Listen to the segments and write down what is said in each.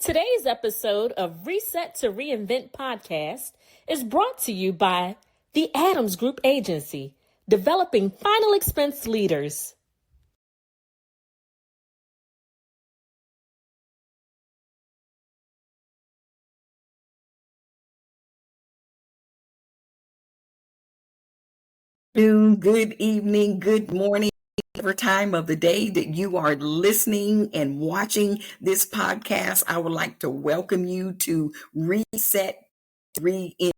Today's episode of Reset to Reinvent podcast is brought to you by the Adams Group Agency, developing final expense leaders. Good evening, good morning, whatever time of the day that you are listening and watching this podcast. I would like to welcome you to Reset Reinvent.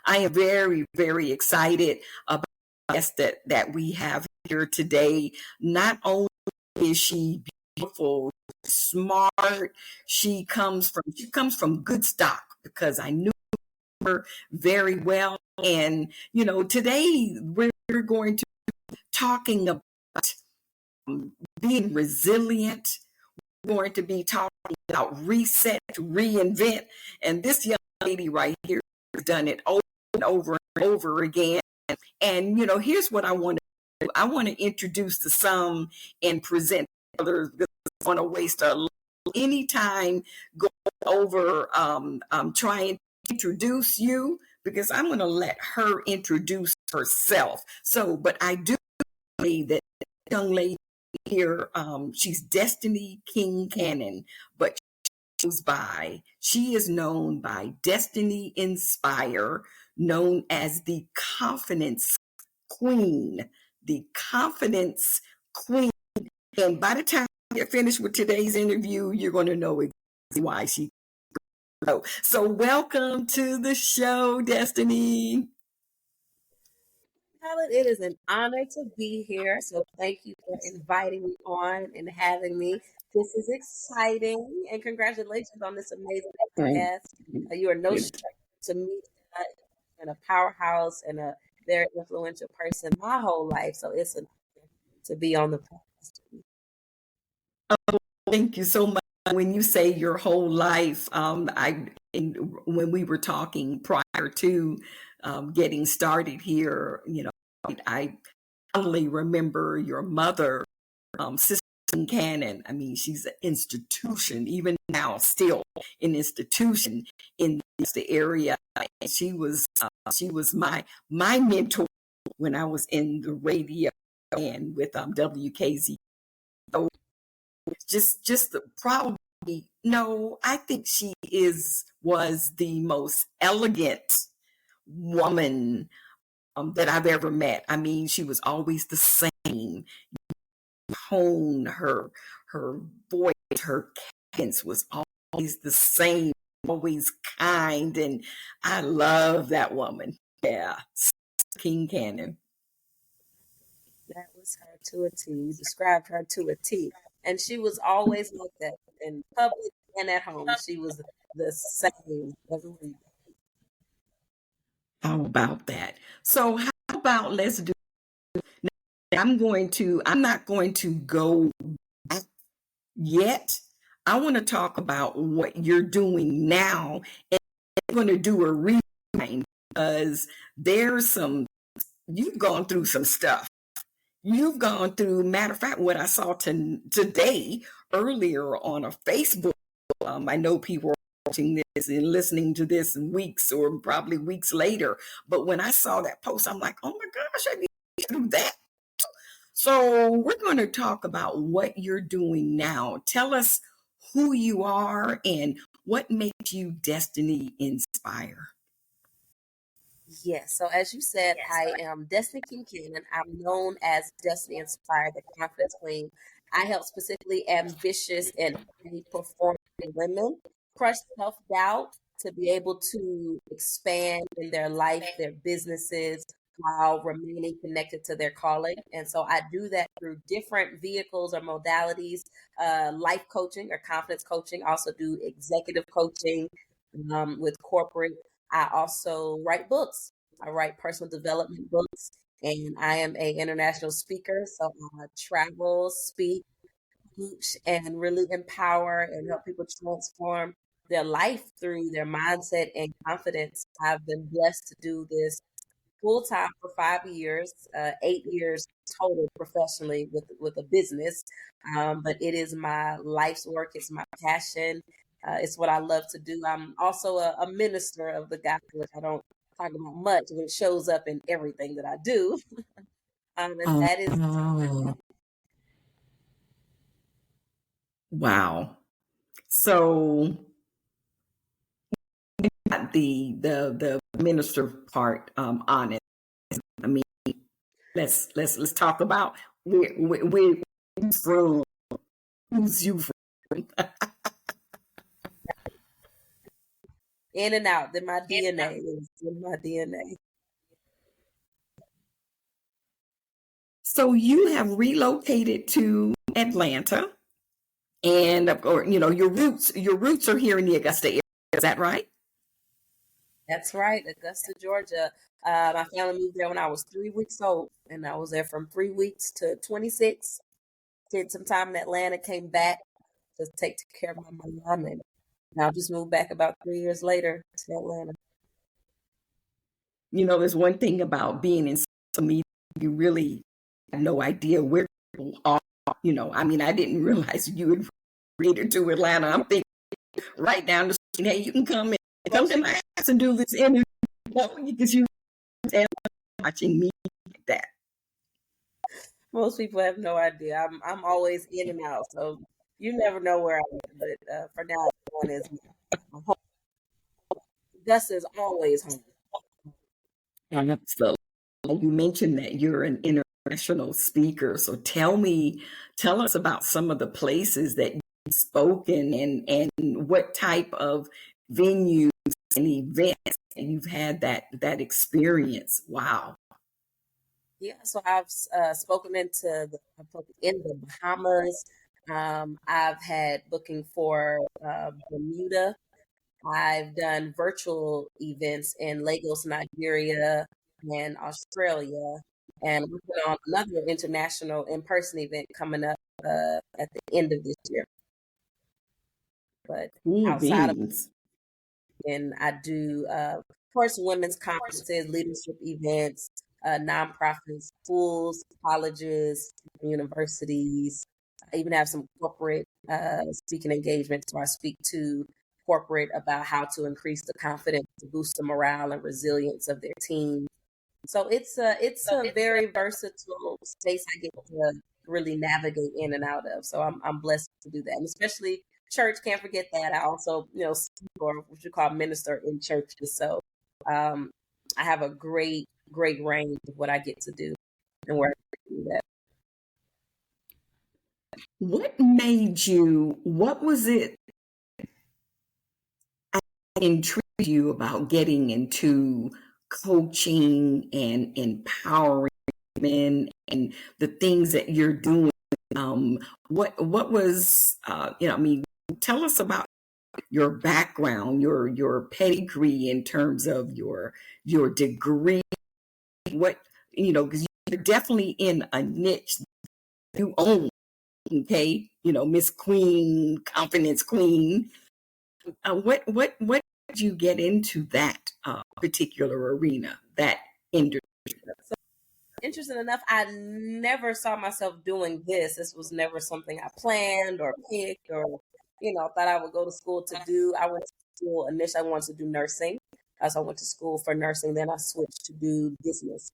I am very, very excited about the guest that we have here today. Not only is she beautiful, smart, she comes from good stock because I knew her very well. And today we're going to be talking about being resilient. We're going to be talking about reset, reinvent, and this young lady right here has done it over and over and over again. And here's what I want to do. I want to introduce to some and present to others. Because I want to waste any time going over trying to introduce you, because I'm going to let her introduce herself. So, but I do believe that young lady here, she's Destiny King Cannon, but she is known by Destiny Inspire, known as the Confidence Queen. The Confidence Queen. And by the time we get finished with today's interview, you're going to know exactly why she. So welcome to the show, Destiny. Helen, it is an honor to be here. So thank you for inviting me on and having me. This is exciting, and congratulations on this amazing podcast. You are no stranger to me, and a powerhouse and a very influential person my whole life. So it's an honor to be on the podcast. Thank you so much. When you say your whole life, when we were talking prior to getting started here, I only remember your mother, Sister Cannon. I mean, she's an institution, even now, still an institution in the area. And she was my mentor when I was in the radio and with WKZ. So just probably no. I think she was the most elegant woman that I've ever met. I mean, she was always the same tone, her voice, her cadence was always the same, always kind, and I love that woman. Yeah, King Cannon. That was her to a T. You described her to a T. And she was always like that in public and at home. She was the same every day. How about that? So how about let's do. I'm not going to go back yet. I want to talk about what you're doing now, and I'm going to do a rewind because you've gone through some stuff. You've gone through, matter of fact, what I saw today earlier on a Facebook. I know people are watching this and listening to this in weeks or probably weeks later, but when I saw that post, I'm like, oh my gosh, I need to do that. So we're going to talk about what you're doing now. Tell us who you are and what makes you Destiny Inspire. Yes. So as you said, I am Destiny King Cannon. I'm known as Destiny Inspired, the Confidence Queen. I help specifically ambitious and high performing women crush self-doubt to be able to expand in their life, their businesses, while remaining connected to their calling. And so I do that through different vehicles or modalities, life coaching or confidence coaching. I also do executive coaching with corporate. I also write books. I write personal development books, and I am a international speaker. So I travel, speak, teach, and really empower and help people transform their life through their mindset and confidence. I've been blessed to do this full time for 5 years, 8 years total professionally with a business. But it is my life's work. It's my passion. It's what I love to do. I'm also a minister of the gospel, which I don't talk about much, but it shows up in everything that I do. And Oh, that is wow. So got the minister part on it. I mean, let's talk about who's from, who's you from. in and out. Then my DNA is in my DNA. So you have relocated to Atlanta, and or your roots are here in the Augusta area. Is that right? That's right, Augusta, Georgia. My family moved there when I was 3 weeks old, and I was there from 3 weeks to 26. Did some time in Atlanta, came back to take care of my mom, and now just moved back about 3 years later to Atlanta. There's one thing about being in social media, you really have no idea where people are. I mean, I didn't realize you had related to Atlanta. I'm thinking right down the street, hey, you can come to my house and do this interview because you watching me like that. Most people have no idea. I'm always in and out, so you never know where I am. But for now, one is my home. Augusta is always home. So you mentioned that you're an international speaker. So tell us about some of the places that you've spoken and what type of venues and events you've had that experience. Wow. Yeah, so I've spoken in the Bahamas. I've had booking for Bermuda. I've done virtual events in Lagos, Nigeria, and Australia, and we're putting on another international in-person event coming up at the end of this year. But Cool outside of beans. and I do, of course, women's conferences, leadership events, nonprofits, schools, colleges, universities. I even have some corporate speaking engagements where I speak to corporate about how to increase the confidence, to boost the morale and resilience of their team. So it's a very versatile space I get to really navigate in and out of. So I'm blessed to do that, and especially church. Can't forget that. I also speak or what you call minister in churches. So um, I have a great range of what I get to do and where I get to do that. What was it intrigued you about getting into coaching and empowering men and the things that you're doing? What was I mean, tell us about your background, your pedigree in terms of your degree. What because you're definitely in a niche you own. Okay, Miss Queen, Confidence Queen. What did you get into that particular arena, that industry? So interesting enough, I never saw myself doing this. This was never something I planned or picked or thought I would go to school to do. I went to school initially. I wanted to do nursing. So I went to school for nursing. Then I switched to do business.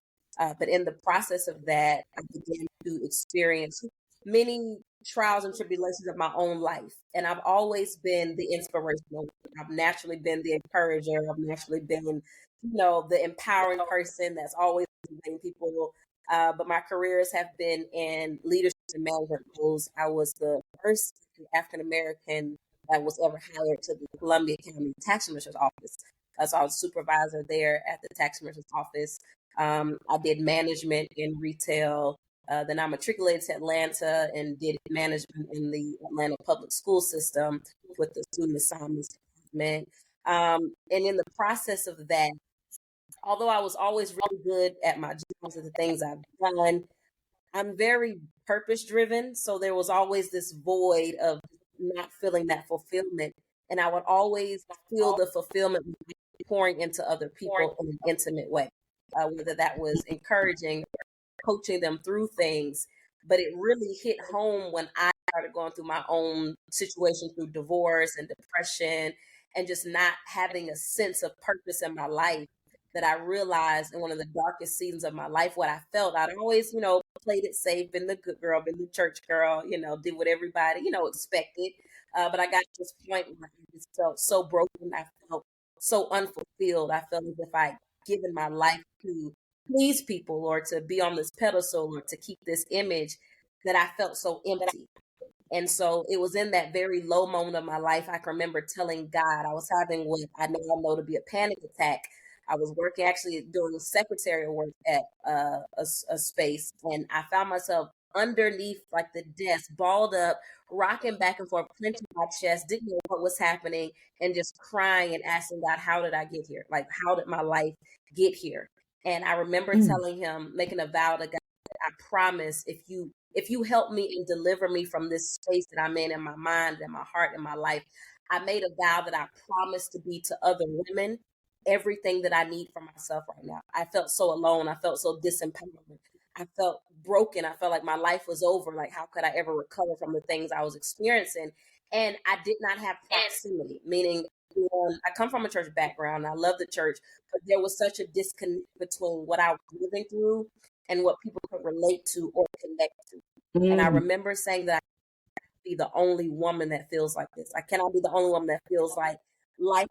But in the process of that, I began to experience many trials and tribulations of my own life. And I've always been the inspirational. I've naturally been the encourager. I've naturally been, the empowering person that's always motivating people. But my careers have been in leadership and management roles. I was the first African American that was ever hired to the Columbia County Tax Commissioner's Office. So I was supervisor there at the Tax Commissioner's Office. I did management in retail. Then I matriculated to Atlanta and did management in the Atlanta public school system with the student assignments department. And in the process of that, although I was always really good at my jobs and the things I've done, I'm very purpose driven. So there was always this void of not feeling that fulfillment. And I would always feel the fulfillment pouring into other people in an intimate way, whether that was encouraging, coaching them through things. But it really hit home when I started going through my own situation through divorce and depression and just not having a sense of purpose in my life, that I realized in one of the darkest seasons of my life what I felt. I'd always, played it safe, been the good girl, been the church girl, did what everybody, expected. But I got to this point where I just felt so broken. I felt so unfulfilled. I felt as if I'd given my life to please people or to be on this pedestal or to keep this image, that I felt so empty. And so it was in that very low moment of my life, I can remember telling God, I was having what I know to be a panic attack. I was working, actually doing secretarial work at a space, and I found myself underneath like the desk, balled up, rocking back and forth, clenching my chest, didn't know what was happening, and just crying and asking God, how did I get here? Like, how did my life get here? And I remember Mm. telling him, making a vow to God, I promise, if you help me and deliver me from this space that I'm in my mind and my heart and my life, I made a vow that I promise to be to other women everything that I need for myself right now. I felt so alone. I felt so disempowered. I felt broken. I felt like my life was over. Like, how could I ever recover from the things I was experiencing? And I did not have proximity, meaning, I come from a church background. I love the church, but there was such a disconnect between what I was living through and what people could relate to or connect to. And I Mm. remember saying that I can't be the only woman that feels like this. I cannot be the only woman that feels like life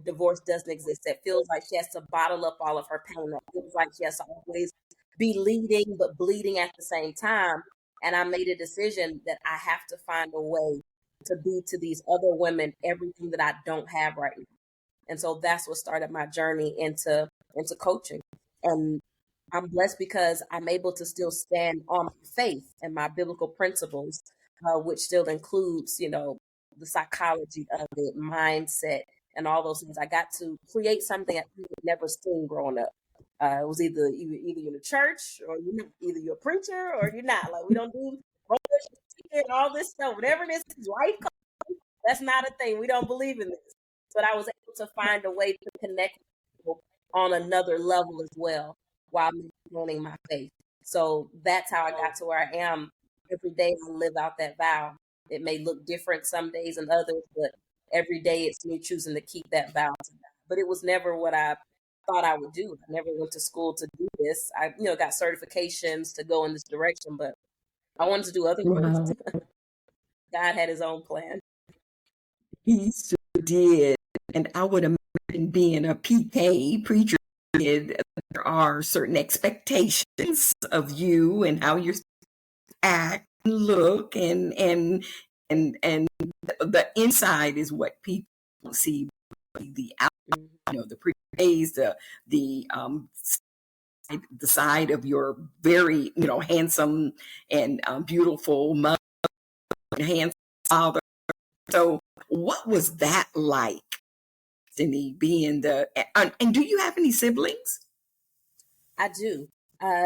divorce doesn't exist. That feels like she has to bottle up all of her pain. That feels like she has to always be leading but bleeding at the same time. And I made a decision that I have to find a way to be to these other women everything that I don't have right now. And so that's what started my journey into coaching. And I'm blessed because I'm able to still stand on my faith and my biblical principles, which still includes, the psychology of it, mindset, and all those things. I got to create something I had never seen growing up. It was either you're in a church or you're not. Either you're a preacher or you're not. Like, we don't do and all this stuff. Whatever this is, life, that's not a thing. We don't believe in this. But I was able to find a way to connect with people on another level as well while maintaining my faith. So that's how I got to where I am. Every day I live out that vow. It may look different some days than others, but every day it's me choosing to keep that vow to God. But it was never what I thought I would do. I never went to school to do this. I, got certifications to go in this direction, but I wanted to do other things. Wow. God had his own plan. He sure did. And I would imagine being a PK preacher kid, there are certain expectations of you and how you act and look and the inside is what people see. The out, the praise, the side of your very handsome and beautiful mother, handsome father. So, what was that like, Cindy? Being and do you have any siblings? I do.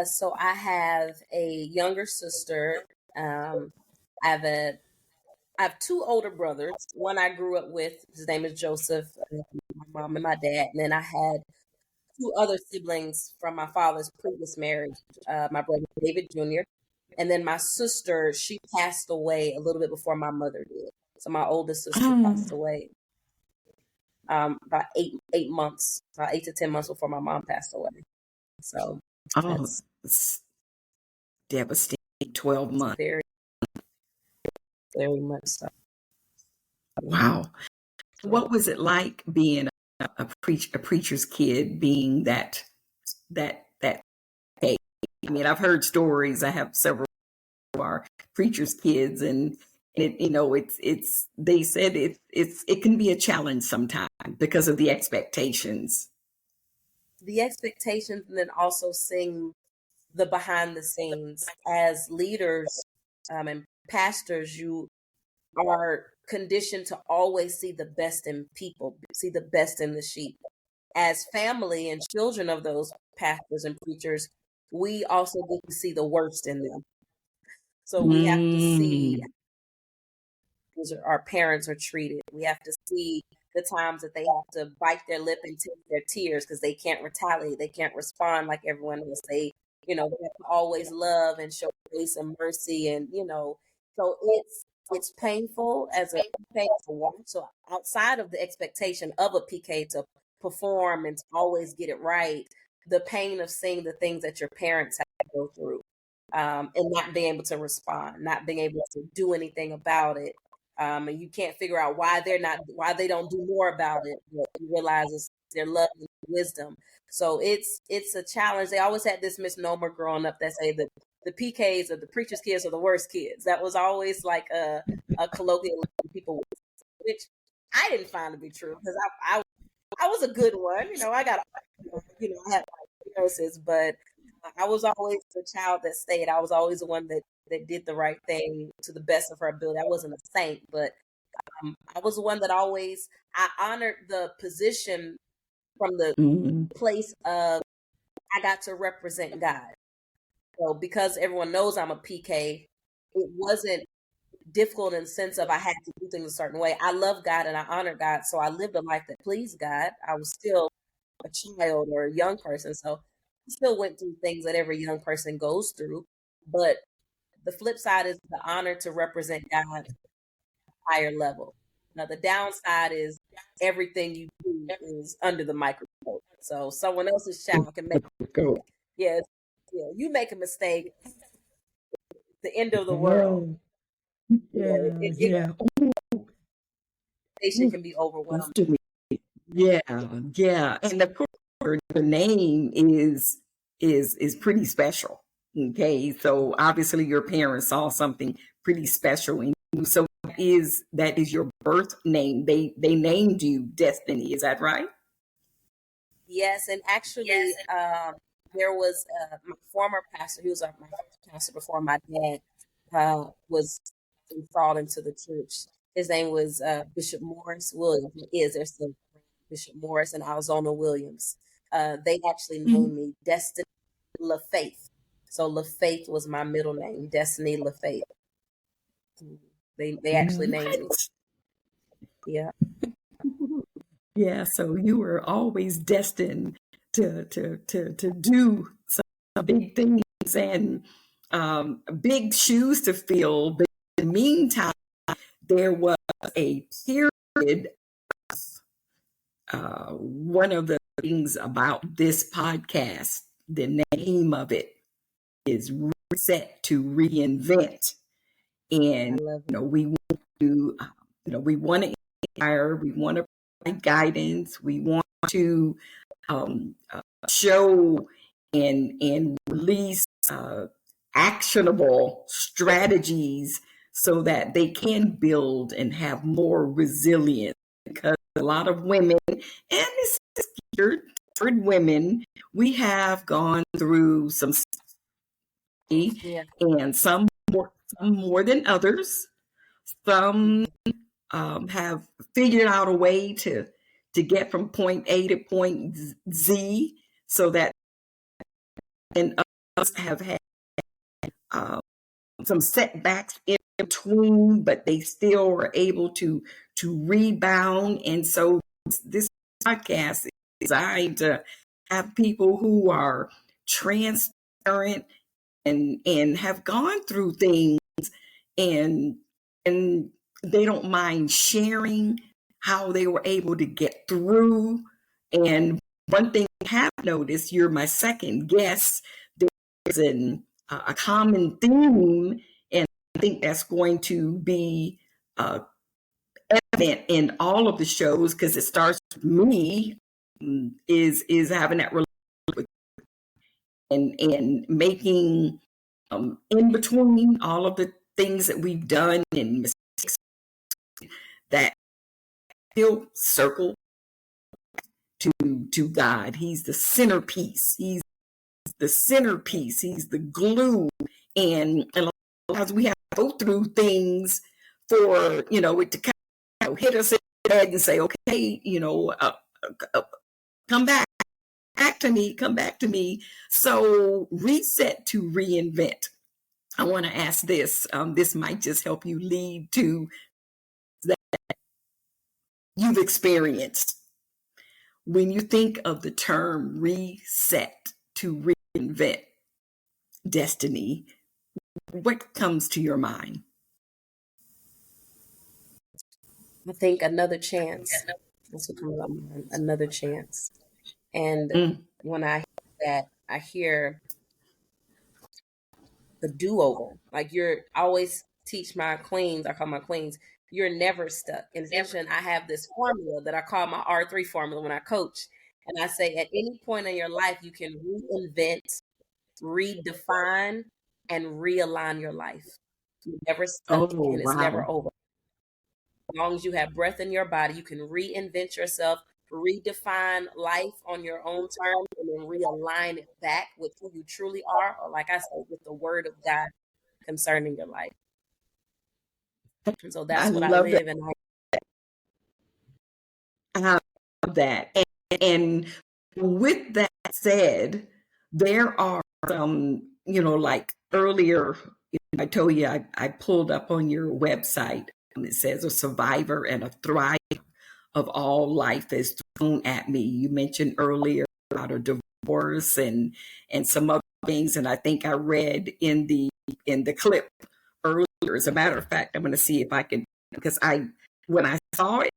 So I have a younger sister. I have I have two older brothers. One I grew up with. His name is Joseph. My mom and my dad. And then I had two other siblings from my father's previous marriage. My brother David Jr. And then my sister. She passed away a little bit before my mother did. So my oldest sister passed Oh, away about 8 months, about 8 to 10 months before my mom passed away. So oh, that's it's devastating. 12 months. very, very much so. Wow. So What was it like being a preacher's kid, being that age? I mean, I've heard stories. I have several who are preacher's kids, and it's they said it can be a challenge sometimes because of the expectations. the expectations, and then also seeing the behind the scenes as leaders and pastors, you are conditioned to always see the best in people, see the best in the sheep. As family and children of those pastors and preachers, we also get to see the worst in them. So we have to see Mm. our parents are treated. We have to see the times that they have to bite their lip and take their tears because they can't retaliate. They can't respond like everyone else. They have to always love and show grace and mercy and, So it's painful as a PK to watch. So outside of the expectation of a PK to perform and to always get it right, the pain of seeing the things that your parents have to go through, and not being able to respond, not being able to do anything about it, and you can't figure out why they don't do more about it. But you realize it's their love and wisdom. So it's a challenge. They always had this misnomer growing up that say that the PKs or the preacher's kids are the worst kids. That was always like a colloquial people would say, which I didn't find to be true because I was a good one. I got I had diagnosis, but I was always the child that stayed. I was always the one that did the right thing to the best of her ability. I wasn't a saint, but I was the one that I honored the position from the Mhm. place of I got to represent God. So because everyone knows I'm a PK, it wasn't difficult in the sense of I had to do things a certain way. I love God and I honor God, so I lived a life that pleased God. I was still a child or a young person, so I still went through things that every young person goes through. But the flip side is the honor to represent God at a higher level. Now the downside is everything you do is under the microscope. So someone else's child can make a Go. mistake. Yes, yeah, you make a mistake, the end of the world. Oh, Yeah, yeah, yeah. patient can be Close overwhelming. to me. Yeah, yeah. And of course, the name is pretty special. Okay, so obviously your parents saw something pretty special in you. So that is your birth name. They named you Destiny. Is that right? Yes, and actually, there was my former pastor. He was my first pastor before my dad was installed into the church. His name was Bishop Morris Williams. He is there's still Bishop Morris and Alzona Williams. They actually Mhm. named me Destiny LaFaith. So LaFaith was my middle name, Destiny LaFaith. They actually named me. What? Yeah, Yeah, so you were always destined to do some big things and big shoes to fill. But in the meantime, there was a period. One of the things about this podcast, the name of it is Reset to Reinvent, I and love it. we want to, we want to inspire, we want to provide guidance, we want to show and release actionable strategies so that they can build and have more resilience. Because a lot of women, and this is geared toward women, we have gone through some study, Yeah, and some more than others. Some have figured out a way to get from point A to point Z, so that, and others have had uh, some setbacks in between, but they still were able to rebound. And so this podcast is designed to have people who are transparent and have gone through things, and and they don't mind sharing how they were able to get through. And one thing I have noticed, you're my second guest, there's a common theme, and I think that's going to be evident in all of the shows because it starts with me, is having that relationship with, and making in between all of the things that we've done and mistakes that still circle to God. He's the centerpiece. He's the centerpiece. He's the glue. And a lot of times we have to go through things for it to kind of hit us in the head and say, okay, uh, come back to me, come back to me. So reset to reinvent. I want to ask this. This might just help you lead to that you've experienced. When you think of the term reset to reinvent, Destiny, what comes to your mind? I think another chance. That's what comes up, another chance. And Mm. when I hear that, I hear the do-over. Like I always teach my queens, I call my queens, you're never stuck. In addition, I have this formula that I call my R3 formula when I coach. And I say at any point in your life, you can reinvent, redefine, and realign your life. You're never stuck Oh, and it's never wow. over. As long as you have breath in your body, you can reinvent yourself, redefine life on your own terms, and then realign it back with who you truly are, or like I said, with the word of God concerning your life. And so I that's what I love that. live and I I love that. And with that said, there are some, like earlier, I told you I pulled up on your website, and it says a survivor and a thriver of all life is thrown at me. You mentioned earlier about a divorce and some other things, and I think I read in the clip earlier. As a matter of fact, I'm going to see if I can, because when I saw it,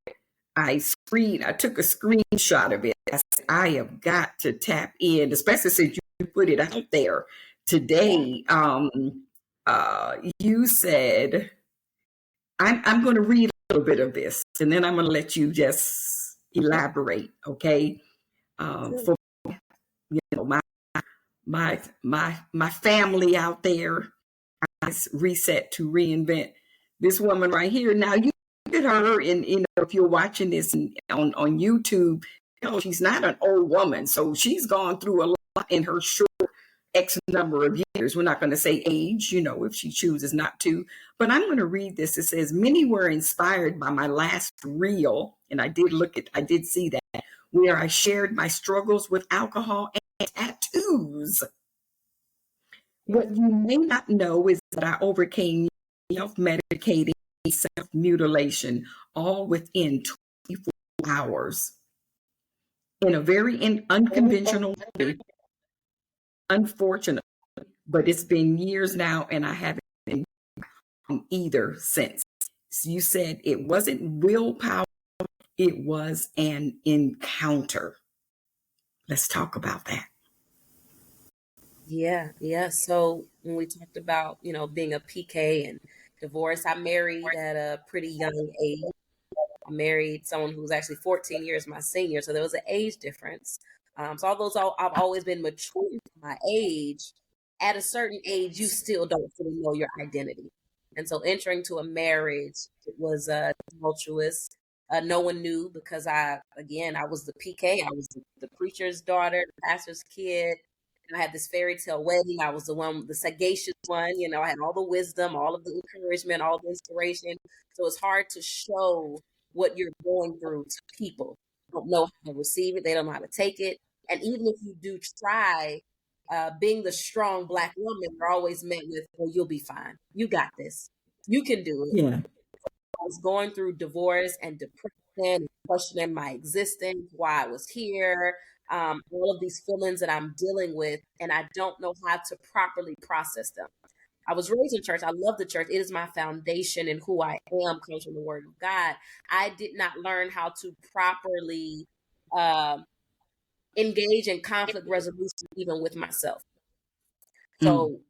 I took a screenshot of it. I said, I have got to tap in, especially since you put it out there today. You said, I'm going to read a little bit of this, and then I'm going to let you just elaborate, okay? For my my family out there, reset to reinvent. This woman right here. Now you look at her, and if you're watching this on YouTube, she's not an old woman, so she's gone through a lot in her short X number of years. We're not going to say age, if she chooses not to. But I'm going to read this. It says, many were inspired by my last reel, and I did see that, where I shared my struggles with alcohol and tattoos. What you may not know is that I overcame self-medicating, self-mutilation, all within 24 hours in a very unconventional way, unfortunately. But it's been years now, and I haven't been on either since. So you said it wasn't willpower, it was an encounter. Let's talk about that. yeah. So when we talked about, being a PK and divorce, I married at a pretty young age. I married someone who was actually 14 years my senior, so there was an age difference. So although I've always been mature for my age, at a certain age, you still don't fully know your identity. And so entering to a marriage, it was tumultuous. No one knew because I was the PK. I was the preacher's daughter, the pastor's kid. And I had this fairy tale wedding. I was the sagacious one. I had all the wisdom, all of the encouragement, all the inspiration. So it's hard to show what you're going through to people. They don't know how to receive it. They don't know how to take it. And even if you do try, being the strong Black woman, you're always met with, "Well, you'll be fine. You got this. You can do it." Yeah. I was going through divorce and depression, questioning my existence, why I was here, all of these feelings that I'm dealing with, and I don't know how to properly process them. I was raised in church. I love the church. It is my foundation, and who I am comes from the Word of God. I did not learn how to properly um engage in conflict resolution, even with myself. Mm. So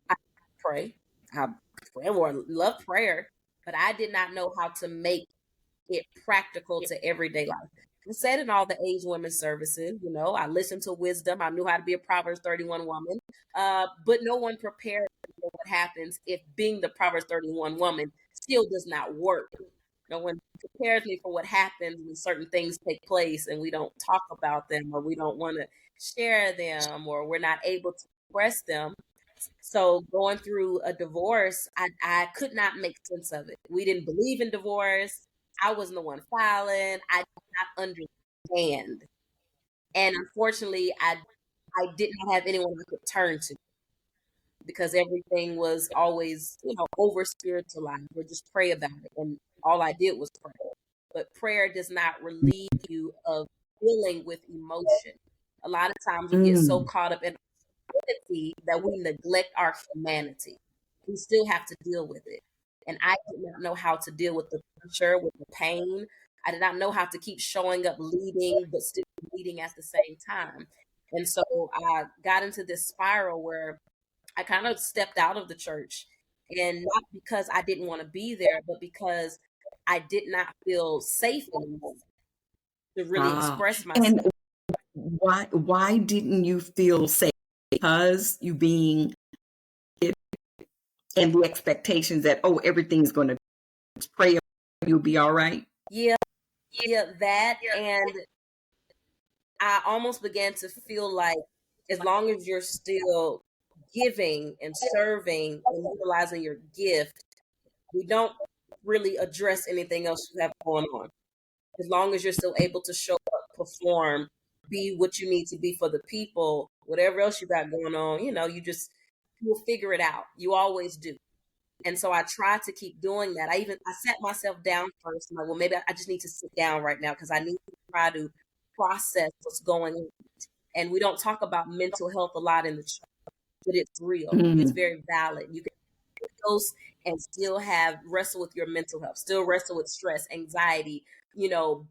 I pray. I pray or love prayer, but I did not know how to make it practical to everyday life. I said in all the age women services, I listened to wisdom. I knew how to be a Proverbs 31 woman, but no one prepared for what happens if being the Proverbs 31 woman still does not work. No one prepares me for what happens when certain things take place and we don't talk about them, or we don't want to share them, or we're not able to express them. So going through a divorce, I could not make sense of it. We didn't believe in divorce. I wasn't the one filing. I did not understand. And unfortunately, I did not have anyone I could turn to because everything was always, over spiritualized or just pray about it. And all I did was pray. But prayer does not relieve you of dealing with emotion. A lot of times we get so Mm. caught up in that we neglect our humanity. We still have to deal with it. And I did not know how to deal with the pressure, with the pain. I did not know how to keep showing up leading, but still leading at the same time. And so I got into this spiral where I kind of stepped out of the church. And not because I didn't want to be there, but because I did not feel safe enough to really Ah, express and myself. why didn't you feel safe? Because you being and the expectations that, oh, everything's going to pray, you'll be all right. Yeah, yeah, that. And I almost began to feel like as long as you're still giving and serving and utilizing your gift, we don't really address anything else you have going on. As long as you're still able to show up, perform, be what you need to be for the people, whatever else you got going on, you'll figure it out. You always do. And so I tried to keep doing that. I sat myself down first. I'm like, well, maybe I just need to sit down right now because I need to try to process what's going on. And we don't talk about mental health a lot in the church, but it's real. It's Mm, very valid. You can dose and still have wrestle with your mental health, still wrestle with stress, anxiety,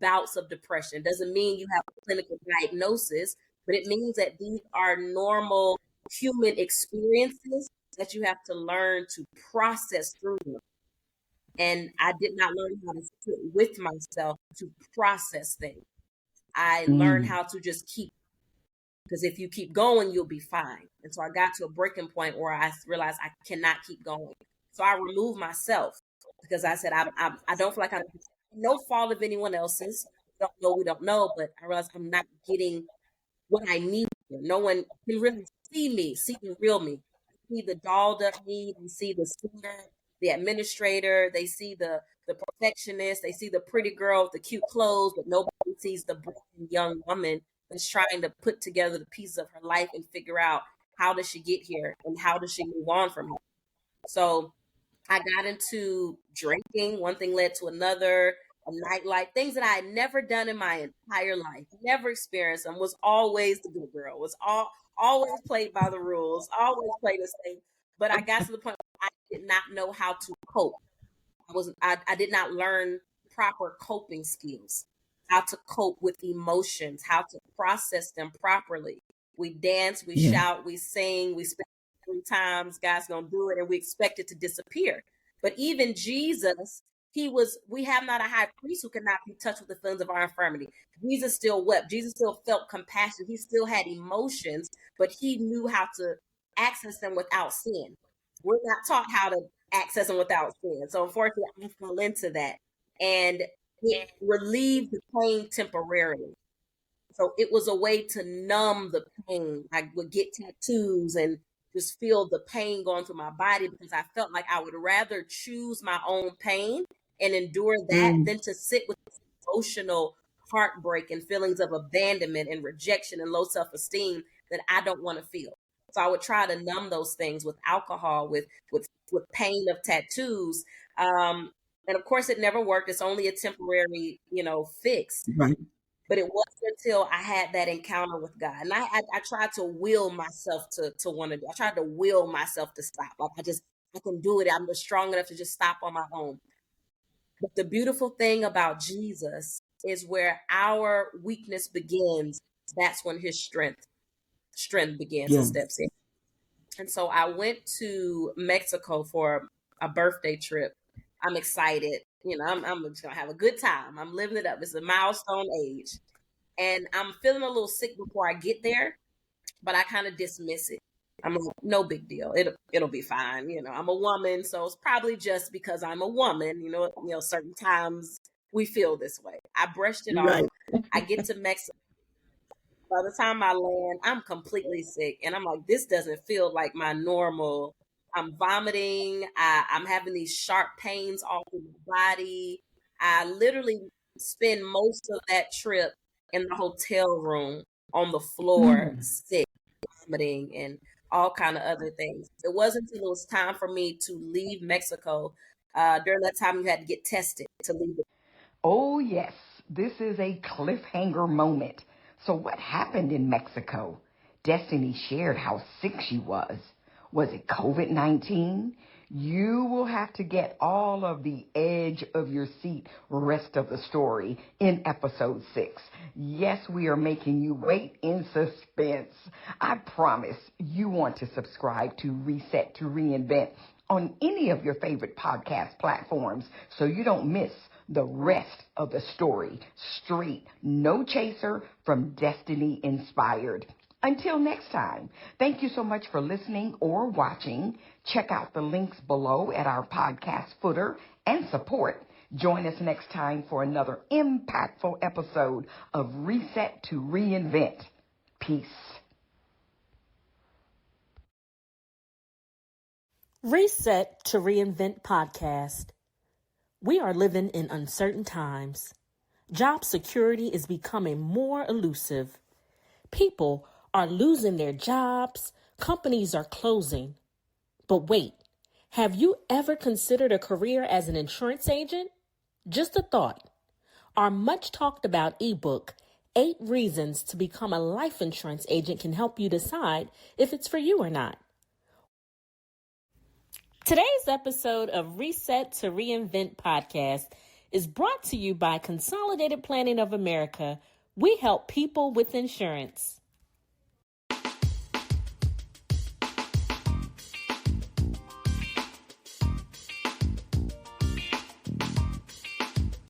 bouts of depression. Doesn't mean you have a clinical diagnosis, but it means that these are normal human experiences that you have to learn to process through them. And I did not learn how to sit with myself to process things. I learned mm, how to just keep, because if you keep going, you'll be fine. And so I got to a breaking point where I realized I cannot keep going. So I removed myself because I said, I don't feel like I'm no fault of anyone else's. We don't know, but I realized I'm not getting what I need. No one can really see the real me, see the dolled up me, they see the singer, the administrator, they see the perfectionist, they see the pretty girl with the cute clothes, but nobody sees the broken young woman that's trying to put together the pieces of her life and figure out how does she get here and how does she move on from here. So I got into drinking. One thing led to another, a nightlife, things that I had never done in my entire life, never experienced them, was always the good girl, always played by the rules, always played the same. But I got to the point where I did not know how to cope. I did not learn proper coping skills, how to cope with emotions, how to process them properly. We dance, we yeah. shout, we sing, we spend 3 times, God's gonna do it, and we expect it to disappear. But even Jesus, we have not a high priest who cannot be touched with the feelings of our infirmity. Jesus still wept, Jesus still felt compassion, he still had emotions, but he knew how to access them without sin. We're not taught how to access them without sin. So unfortunately, I fell into that, and it relieved the pain temporarily. So it was a way to numb the pain. I would get tattoos and just feel the pain going through my body because I felt like I would rather choose my own pain and endure that Mm, than to sit with emotional heartbreak and feelings of abandonment and rejection and low self-esteem that I don't want to feel. So I would try to numb those things with alcohol, with pain of tattoos. Um, and of course, it never worked. It's only a temporary, fix. right. But it wasn't until I had that encounter with God, and I tried to will myself to want to do. I tried to will myself to stop. Like I can do it. I'm just strong enough to just stop on my own. But the beautiful thing about Jesus is where our weakness begins. That's when His strength begins and Yeah. steps in. And so I went to Mexico for a birthday trip. I'm excited. I'm just gonna have a good time. I'm living it up. It's a milestone age. And I'm feeling a little sick before I get there, but I kind of dismiss it. I'm like, no big deal. It'll be fine. I'm a woman, so it's probably just because I'm a woman. Certain times we feel this way. I brushed it off. Right. I get to Mexico. By the time I land, I'm completely sick, and I'm like, this doesn't feel like my normal. I'm vomiting. I'm having these sharp pains all through my body. I literally spend most of that trip in the hotel room on the floor, Mm, sick, vomiting, and all kind of other things. It wasn't until it was time for me to leave Mexico. During that time, you had to get tested to leave. Oh, yes, this is a cliffhanger moment. So, what happened in Mexico? Destiny shared how sick she was. Was it COVID 19? You will have to get all of the edge of your seat rest of the story in episode 6. Yes, we are making you wait in suspense. I promise you want to subscribe to Reset to Reinvent on any of your favorite podcast platforms so you don't miss the rest of the story. Straight, no chaser from Destiny Inspired. Until next time, thank you so much for listening or watching. Check out the links below at our podcast footer and support. Join us next time for another impactful episode of Reset to Reinvent. Peace. Reset to Reinvent podcast. We are living in uncertain times. Job security is becoming more elusive. People are losing their jobs. Companies are closing. But wait, have you ever considered a career as an insurance agent? Just a thought. Our much talked about ebook, 8 Reasons to Become a Life Insurance Agent, can help you decide if it's for you or not. Today's episode of Reset to Reinvent podcast is brought to you by Consolidated Planning of America. We help people with insurance.